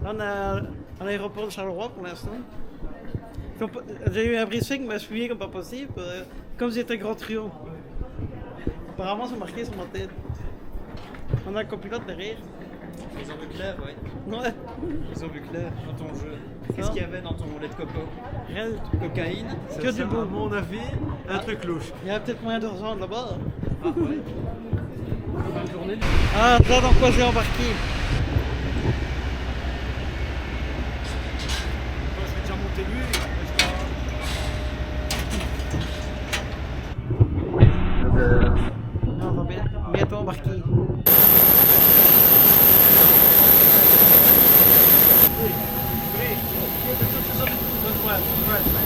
On a à l'aéroport de Charleroi pour l'instant. J'ai eu un briefing, mais je suis comme pas possible. Comme j'étais grand trio. Apparemment, c'est marqué sur ma tête. On a un copilote derrière. Ils ont vu clair, ouais. Ouais. Ils ont vu clair dans ton jeu. Qu'est-ce qu'il y avait dans ton lait de coco? Rien du tout. Cocaïne? Que du beau. À mon avis, un truc louche. Il y a peut-être moyen de rejoindre là-bas. Ah ouais. Bonne journée. Ah, là dans quoi j'ai embarqué. Je vais déjà monter lui. On va bientôt embarquer.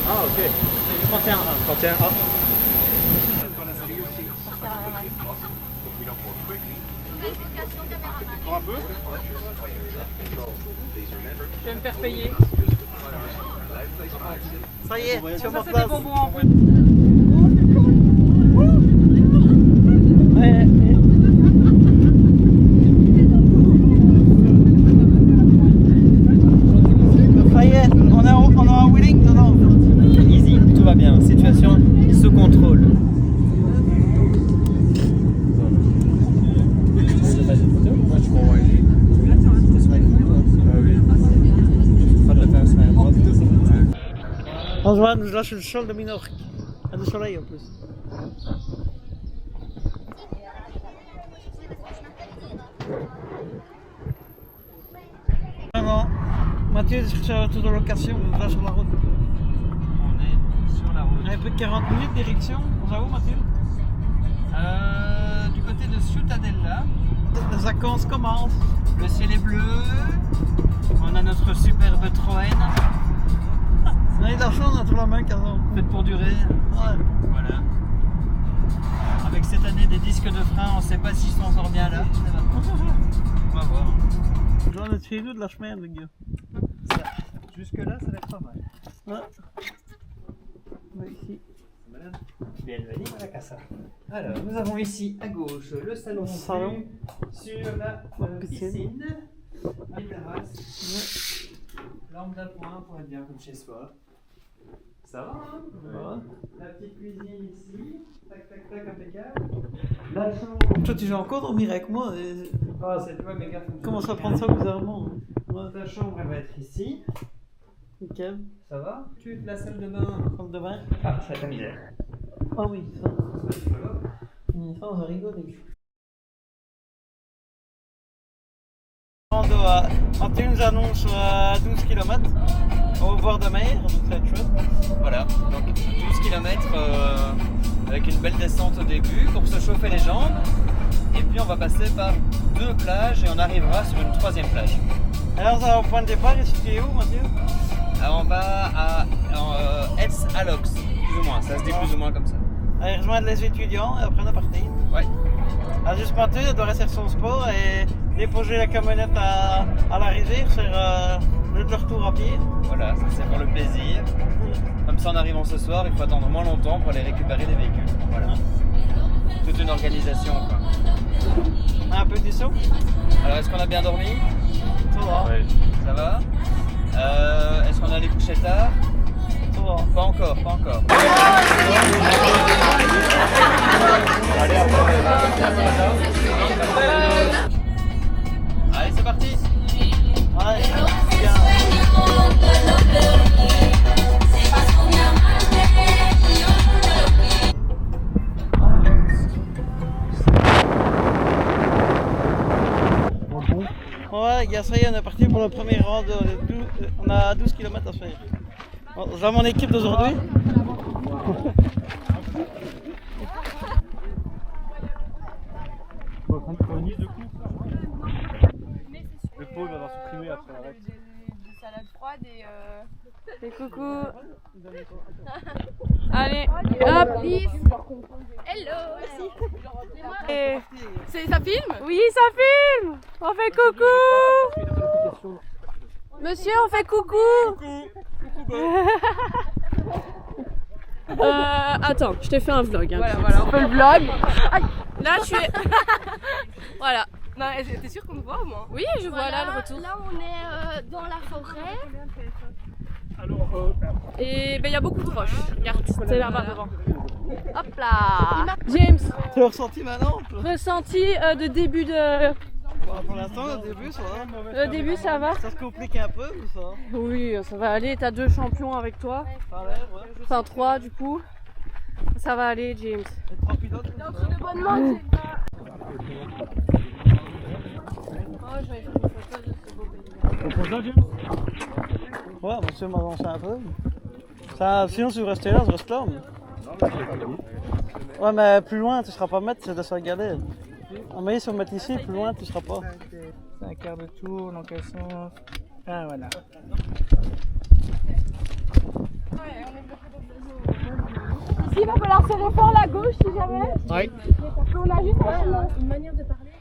Ah ok. 31 A. 31 A. Encore un peu. Je vais me faire payer. Ça y est, sur ma Ça, c'est place. des bonbons en plus. Ouais. Ça y est, on est en wheeling dedans. Easy, tout va bien. Situation sous contrôle. Antoine nous lâche le sol de Minorque. Et du soleil en plus. Vraiment, Mathieu cherche un retour de location, on est là sur la route. On est sur la route. On a plus de 40 minutes direction, on va où Mathieu? Du côté de Ciutadella. Les vacances commencent. Le ciel est bleu. On a notre superbe Troène. On a eu de la chance entre la main quasiment. Faite pour durer. Ouais. Voilà. Avec cette année des disques de frein, on ne sait pas s'ils sont encore bien là. On va voir. J'en ai chez nous de la semaine, les gars. Jusque là, ça va être pas mal. Ouais. Ouais, ici. Bienvenue à la casa. Alors, nous avons ici à gauche le salon, Salon. sur la piscine, les terrasses, lampe d'appoint pour être bien comme chez soi. Ça va, hein? Ouais. La petite cuisine ici, tac tac tac, impeccable. La chambre. Toi, tu joues encore dormir avec moi Ah, c'est toi, mes gars. Commence à prendre ça bizarrement. Ouais. Ta chambre, elle va être ici. Nickel. Ça va? La salle de bain. Salle de bain. Ah, ça ta misère. Ah oui, ça. Ça, c'est rigolo. Ça, on va rigoler. Mathieu nous annonce 12 km au bord de mer, donc ça va être chouette. Voilà, donc 12 km avec une belle descente au début pour se chauffer les jambes. Et puis on va passer par 2 plages et on arrivera sur une 3e plage. Alors, ça va au point de départ, et tu es où, Mathieu? Alors on va à Etz-Alox, plus ou moins, ça se dit plus ou moins comme ça. Allez rejoindre les étudiants et après on est parti. Ouais. Alors, juste Mathieu, il doit rester sur son sport et déposer la camionnette à l'arrivée, faire le retour à pied. Voilà, ça c'est pour le plaisir. Comme ça en arrivant ce soir, il faut attendre moins longtemps pour aller récupérer les véhicules. Voilà. Toute une organisation quoi. Un peu du saut. Alors est-ce qu'on a bien dormi? Ça va. Oui. Ça va? Est-ce qu'on est allé coucher tard? Ça va. Pas encore, pas encore. Allez, c'est parti. Allez, bien. Ouais, gars, ça y est, on est parti pour le premier rang. On a 12 km à faire. Bon, j'ai mon équipe d'aujourd'hui. Le pot va supprimer après la règle. Des salades froides et coucou. Allez, hop. Hello. Et ça filme? Oui, ça filme. On fait coucou. Monsieur, on fait coucou. Attends, je t'ai fait un vlog. Hein. Voilà, on fait le vlog. Aïe. Là, tu es. Voilà. Non, t'es sûr qu'on me voit au moins? Oui, je vois là le retour. Là, on est dans la forêt. Et ben il y a beaucoup de roches. Regarde, c'est là-bas devant. Hop là. James, Tu l'as ressenti maintenant? ressenti de début de. Bon, pour l'instant, au début, ça va. Le début, ça va? Ça se complique un peu ou ça? Oui, ça va aller. T'as 2 champions avec toi. Ça a l'air, ouais. Enfin 3 du coup. Ça va aller, James. Les 3 pilotes. Entre de bonnes mains. Ouais, monsieur m'avance un peu. Ça, sinon, si vous restez là, je reste là. Ouais, mais plus loin, tu seras pas maître, c'est de sa galère. Mais si on met ici, plus loin, tu seras pas. C'est un quart de tour, donc elles sont... Ah voilà. Ici, il va falloir serrer fort la gauche si jamais. Oui. Parce qu'on a juste une manière de parler.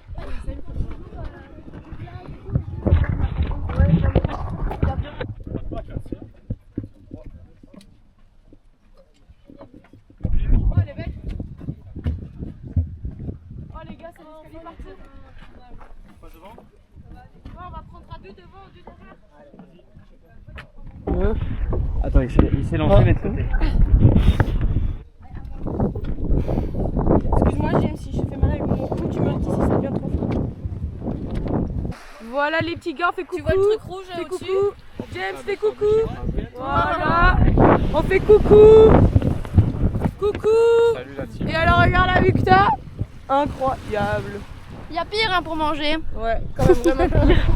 Oh les mecs. Oh les gars, c'est l'escalier partout. Ouais, on va prendre à 2 devant, 2 derrière. Attends, il s'est lancé, mais de côté. Excuse-moi, James, si je fais mal avec mon cou, tu me le dis si ça devient trop fort. Voilà les petits gars, on fait coucou. Tu vois le truc rouge Fais au-dessus? coucou. James, fais coucou. Voilà. On fait coucou. Coucou. Salut la team. Et alors regarde la vue que t'as. Incroyable. Il y a pire hein, pour manger. Ouais, quand même vraiment pire.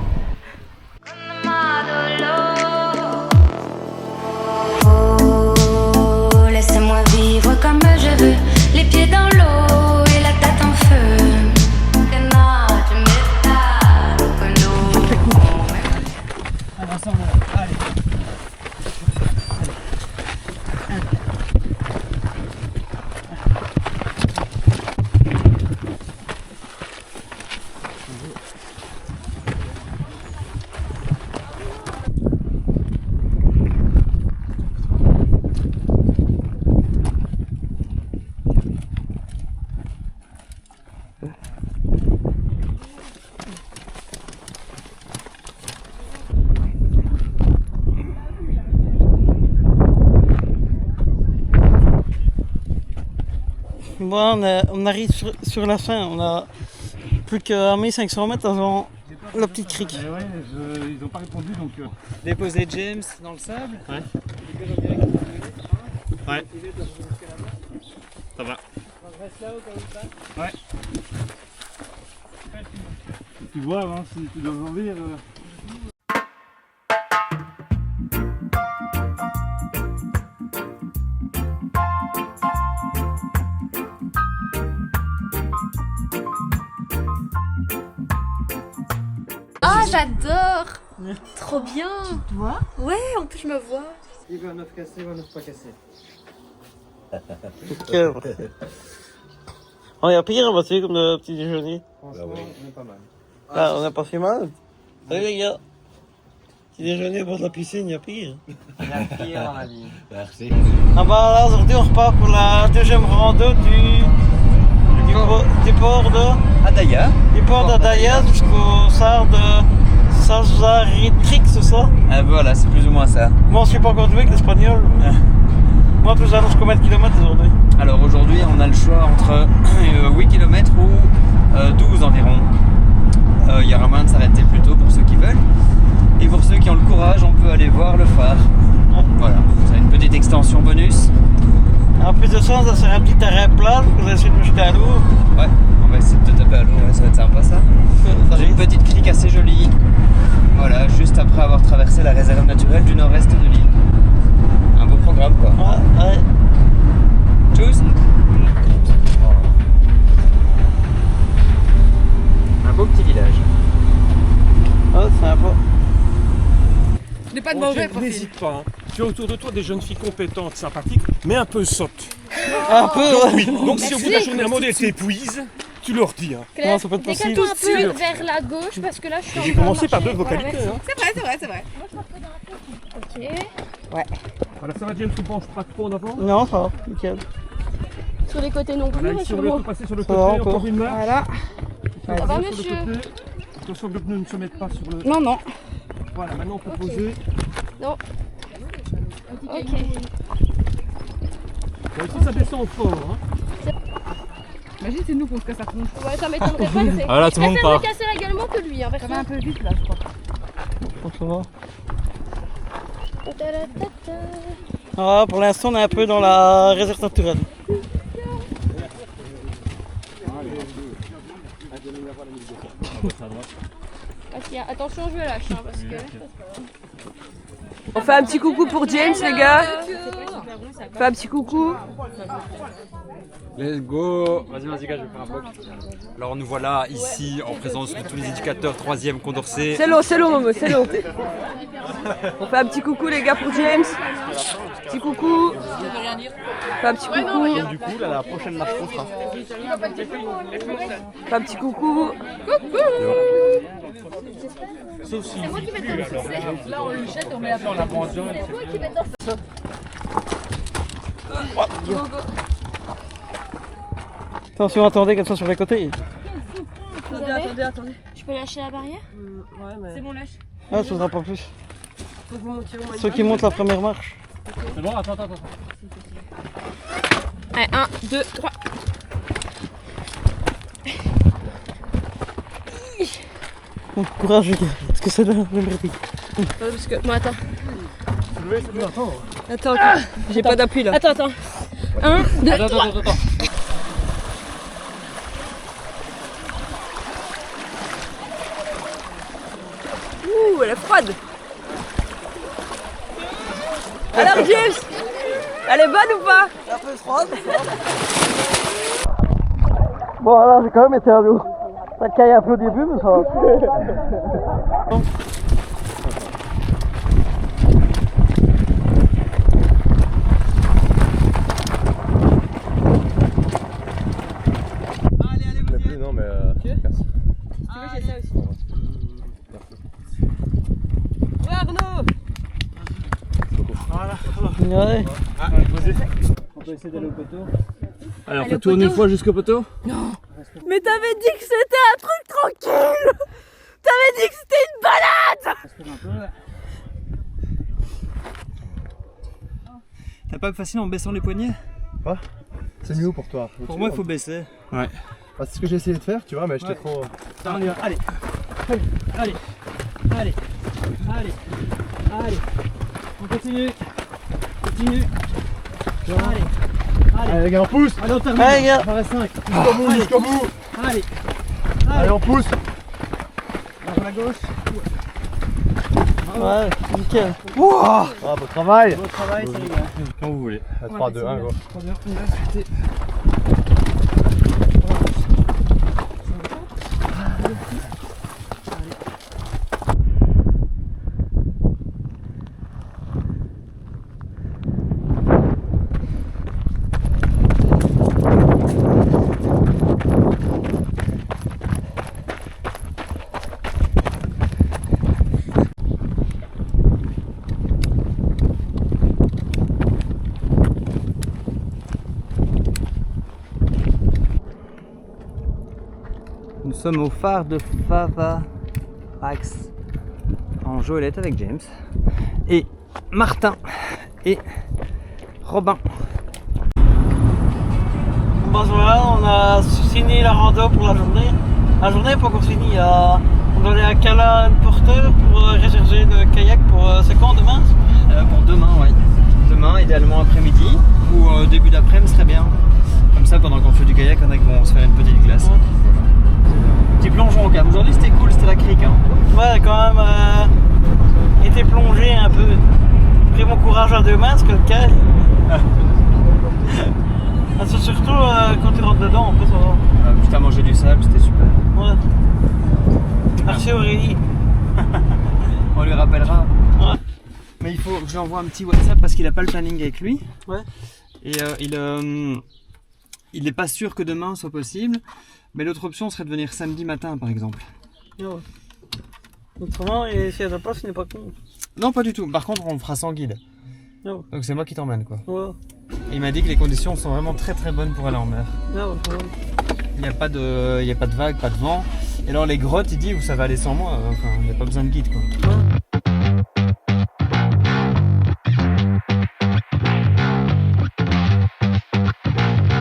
Oh, laissez-moi vivre comme je veux, les pieds dans l'eau et la tête en feu. Que non, tu m'étonnes que nous. Allez. Bon, on arrive sur la fin. On a plus qu'à 1500 mètres avant la petite crique. Ouais, ils n'ont pas répondu donc... Déposer James dans le sable. Ouais. Ouais. Ça va. Ouais. Tu vois, hein, si tu dois en rire... Ah, j'adore. Trop bien. Tu vois? Ouais, en plus je me vois. Il veut un œuf cassé ou un œuf pas cassé. On y a pire en voiture comme le petit déjeuner. Franchement, on est pas mal. Ah, on est pas si mal. Salut les gars. Petit déjeuner au bord de la piscine, il y a pire. Il y a pire dans la vie. Merci. Ah bah là, aujourd'hui on repart pour la deuxième rando du port de... Adaya. Du port d'Adaya jusqu'au sar de Sazaritrix, c'est ça? Ah, voilà, c'est plus ou moins ça. Moi on suit pas encore doué avec l'espagnol. Moi plus annonce combien de kilomètres aujourd'hui? Alors aujourd'hui, on a le choix entre 8 km ou 12 environ. Il y aura moyen de s'arrêter plus tôt pour ceux qui veulent. Et pour ceux qui ont le courage, on peut aller voir le phare. Voilà, c'est une petite extension bonus. En plus de ça, ça serait un petit arrêt plat, vous essayez de me jeter à l'eau. Ouais, on va essayer de te taper à l'eau, ouais, ça va être sympa ça. J'ai une petite crique assez jolie. Voilà, juste après avoir traversé la réserve naturelle du nord-est de l'île. Un beau programme quoi. Ouais. Tchuss. Un beau petit village. Oh, c'est sympa. Ce n'est pas de mauvais profil. N'hésite pas. Hein. Tu as autour de toi des jeunes filles compétentes, sympathiques, mais un peu sottes. Un peu, ouais. Oui. Donc si au bout de la journée, à un moment donné, t'épuises, tu leur dis. Hein. Non, ça peut être possible. Décale-toi un peu vers la gauche parce que là je suis J'ai en train de commencé par marcher. d'autres vocalités. Hein. C'est vrai. Ok. Voilà, ça va, James, tu ne penches pas trop en avant. Non, ça va, nickel. Sur les côtés non plus, Voilà, mais ici, sur on le va haut. tout passer sur le Ça côté, va encore encore. une marche. Voilà. Ça va, sur le monsieur? côté. Attention que le pneu ne se mette pas sur le... Non, non. Voilà, maintenant on peut poser. Non. Ok. Bon, ici ça descend fort. Hein. Imagine, c'est nous qu'on se casse la tronche. Ouais, ça m'étonnerait pas que c'est. Ah là, tout le monde Je préfère part. me casser la gueule moi que lui, hein, Ça va un peu vite là, je crois. Ah, pour l'instant, on est un peu dans la réserve naturelle. Attention, je me lâche, hein, parce que. On fait un petit coucou pour James, les gars. On fait un petit coucou. Let's go. Vas-y, gars, je vais faire un bloc. Alors nous voilà ici en présence de tous les éducateurs 3e Condorcet. C'est l'eau, Momo, c'est l'eau. On fait un petit coucou, les gars, pour James. Petit coucou. On fait un petit coucou. Du coup, là, la prochaine marche qu'on fera. On fait un petit coucou. Sauf si. Là, on le jette et on met la On abandonne. Attention, attendez, comme ça sur les côtés. Attendez. Je peux lâcher la barrière? Ouais, mais... C'est bon, lâche. Ah, ça ne sera pas plus. Faut que vous montiez au moins. Ceux qui montent la première marche. C'est bon, attends. Allez, 1, 2, 3. Bon, courage, les gars. Parce que c'est là, le merdique. Parce que... Bon, attends. Attends, j'ai pas d'appui là. Attends. 1, 2, 3. Attends. Ouh, elle est froide. Alors James, elle est bonne ou pas? Un peu froide. Bon, alors j'ai quand même été à l'eau. Ça caille un peu au début, mais ça va. Non, mais. Merci. Si tu veux, j'ai ça aussi. Ouais, Arnaud. Ouais. On peut essayer d'aller au poteau. Allez, on fait tourner une fois jusqu'au poteau. Mais t'avais dit que c'était un truc tranquille. T'avais dit que c'était une balade. T'as pas facile en baissant les poignets? C'est mieux pour toi. Pour moi, il faut baisser. Ouais. C'est ce que j'ai essayé de faire, tu vois, mais j'étais trop. On y va. Allez. On continue. Allez, les gars, on pousse. Allez, on termine. Allez, les gars. On va à 5. Jusqu'au bout. Allez, on pousse. À la gauche. Ouais, nickel. Ah, bon travail. Bon travail, ça les gars. Quand vous voulez. 3, 2, 1, go. Très bien. On va sauter. Nous sommes au phare de Fava Axe en Joëlette avec James et Martin et Robin. Bon, voilà, on a signé la rando pour la journée. La journée n'est pas encore finie. On doit aller à Cala Porter pour réserver le kayak pour. C'est quand demain? Pour demain, oui. Demain, idéalement après-midi ou début d'après-midi serait bien. Comme ça, pendant qu'on fait du kayak, on va se faire une petite glace. Ouais. Petit plongeon au câble. Aujourd'hui, c'était cool, c'était la crique. Hein. Ouais, quand même été plongé un peu. Pris mon courage à deux mains, parce que le cas. C'est surtout quand tu rentres dedans, après ça va. Putain, manger du sable, c'était super. Ouais. Merci Aurélie. On lui rappellera. Ouais. Mais il faut que je lui envoie un petit WhatsApp parce qu'il n'a pas le planning avec lui. Ouais. Et il n'est pas sûr que demain soit possible. Mais l'autre option serait de venir samedi matin par exemple. Ouais. Autrement, et si elle ne pas, ce n'est pas con. Non, pas du tout. Par contre, on le fera sans guide. Ouais. Donc c'est moi qui t'emmène quoi. Ouais. Et il m'a dit que les conditions sont vraiment très très bonnes pour aller en mer. Ouais. il n'y a pas de vagues, pas de vent. Et alors les grottes, il dit, vous savez aller sans moi, enfin, il n'y a pas besoin de guide quoi.